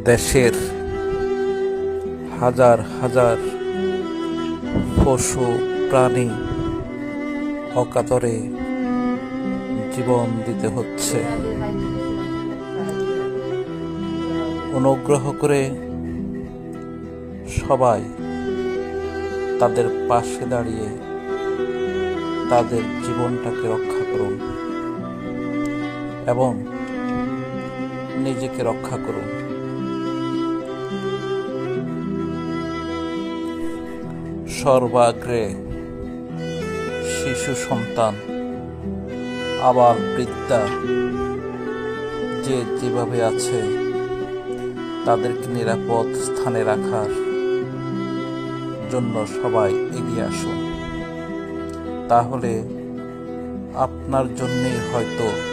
দেশের হাজার হাজার পশু প্রাণী অকাতরে জীবন দিতে হচ্ছে। অনুগ্রহ করে সবাই তাদের পাশে দাঁড়িয়ে তাদের জীবনটাকে রক্ষা করুন এবং নিজেকে রক্ষা করুন। সর্বাগ্রে শিশু সন্তান, আবার বৃদ্ধা যে যেভাবে আছে তাদেরকে নিরাপদ স্থানে রাখার জন্য সবাই এগিয়ে আসুন। তাহলে আপনার জন্যই হয়তো